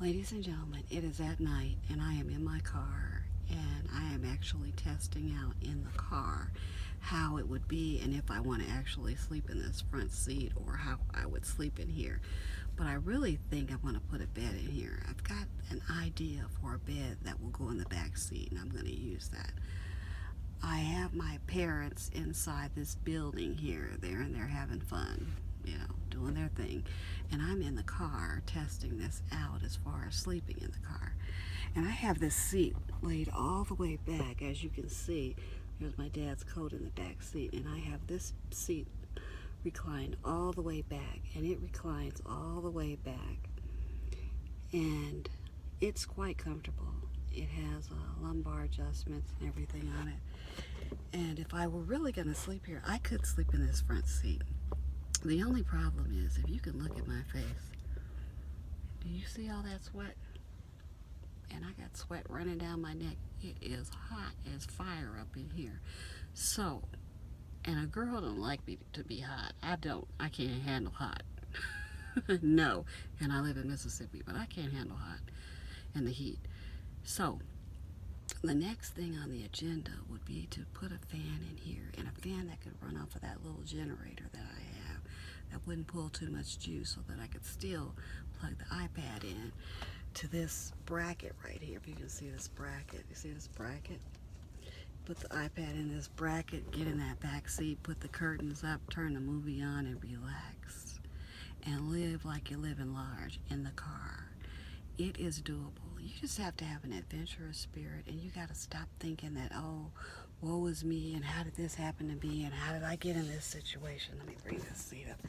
Ladies and gentlemen, it is at night and I am in my car and I am actually testing out in the car how it would be and if I want to actually sleep in this front seat or how I would sleep in here. But I really think I want to put a bed in here. I've got an idea for a bed that will go in the back seat and I'm going to use that. I have my parents inside this building here. They're having fun, doing their thing. And I'm in the car testing this out as far as sleeping in the car. And I have this seat laid all the way back, as you can see. There's my dad's coat in the back seat, and I have this seat reclined all the way back, and it reclines all the way back. And it's quite comfortable. It has lumbar adjustments and everything on it. And if I were really going to sleep here, I could sleep in this front seat. The only problem is, if you can look at my face, do you see all that sweat? And I got sweat running down my neck. It is hot as fire up in here. So, and a girl don't like me to be hot. I don't. I can't handle hot. No. And I live in Mississippi, but I can't handle hot and the heat. So, the next thing on the agenda would be to put a fan in here, and a fan that could run off of that little generator that I have that wouldn't pull too much juice, so that I could still plug the iPad in to this bracket right here. If you can see this bracket, you see this bracket? Put the iPad in this bracket, get in that back seat, put the curtains up, turn the movie on, and relax. And live like you're living large in the car. It is doable. You just have to have an adventurous spirit, and you got to stop thinking that, oh, woe is me, and how did this happen to me, and how did I get in this situation? Let me bring this seat up.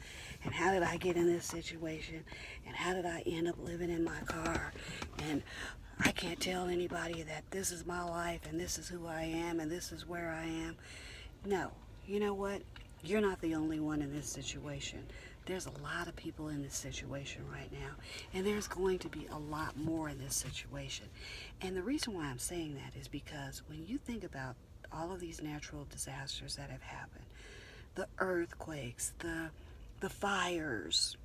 And how did I get in this situation, and how did I end up living in my car? And I can't tell anybody that this is my life, and this is who I am, and this is where I am. No. You know what? You're not the only one in this situation. There's a lot of people in this situation right now, and there's going to be a lot more in this situation. And the reason why I'm saying that is because when you think about all of these natural disasters that have happened, the earthquakes, the fires,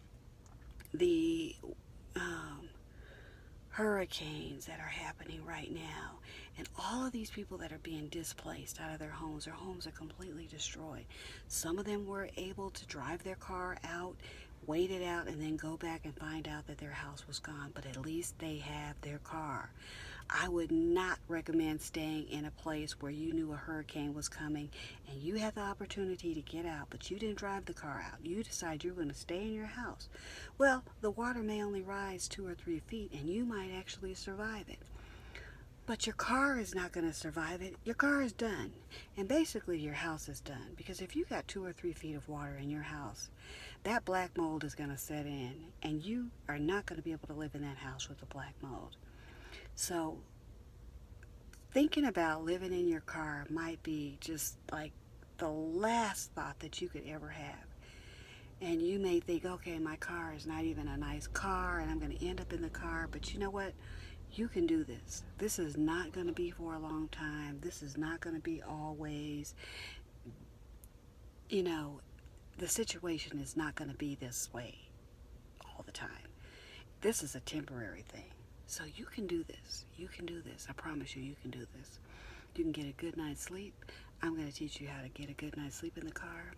the hurricanes that are happening right now, and all of these people that are being displaced out of their homes are completely destroyed. Some of them were able to drive their car out, wait it out, and then go back and find out that their house was gone, but at least they have their car. I would not recommend staying in a place where you knew a hurricane was coming and you had the opportunity to get out, but you didn't drive the car out. You decide you're going to stay in your house. Well, the water may only rise 2 or 3 feet and you might actually survive it. But your car is not going to survive it. Your car is done. And basically your house is done. Because if you got 2 or 3 feet of water in your house, that black mold is going to set in and you are not going to be able to live in that house with the black mold. So thinking about living in your car might be just like the last thought that you could ever have. And you may think, okay, my car is not even a nice car and I'm going to end up in the car. But you know what? You can do this. This is not going to be for a long time. This is not going to be always. The situation is not going to be this way all the time. This is a temporary thing. So you can do this. You can do this. I promise you, you can do this. You can get a good night's sleep. I'm going to teach you how to get a good night's sleep in the car,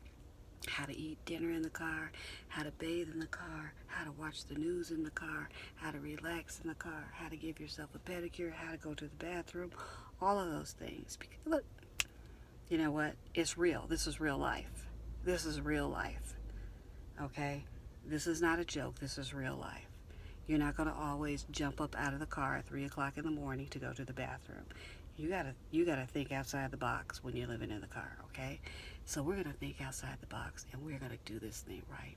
how to eat dinner in the car, how to bathe in the car, how to watch the news in the car, how to relax in the car, how to give yourself a pedicure, how to go to the bathroom, all of those things. Because look, you know what? It's real. This is real life. This is real life. Okay? This is not a joke. This is real life. You're not going to always jump up out of the car at 3 o'clock in the morning to go to the bathroom. You gotta think outside the box when you're living in the car, okay? So we're gonna think outside the box and we're gonna do this thing right.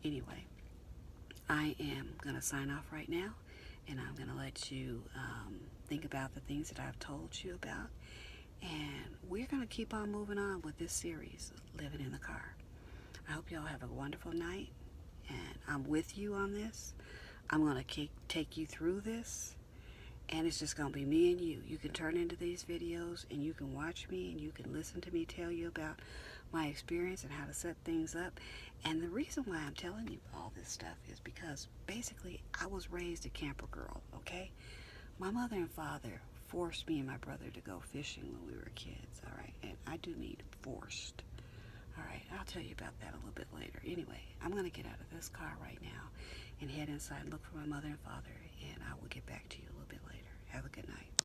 Anyway, I am gonna sign off right now, and I'm gonna let you think about the things that I've told you about, and we're gonna keep on moving on with this series, Living in the Car. I hope y'all have a wonderful night, and I'm with you on this. I'm going to take you through this, and it's just going to be me and you. You can turn into these videos, and you can watch me, and you can listen to me tell you about my experience and how to set things up. And the reason why I'm telling you all this stuff is because basically I was raised a camper girl, okay? My mother and father forced me and my brother to go fishing when we were kids, all right? And I do mean forced. All right, I'll tell you about that a little bit later. Anyway, I'm going to get out of this car right now and head inside and look for my mother and father, and I will get back to you a little bit later. Have a good night.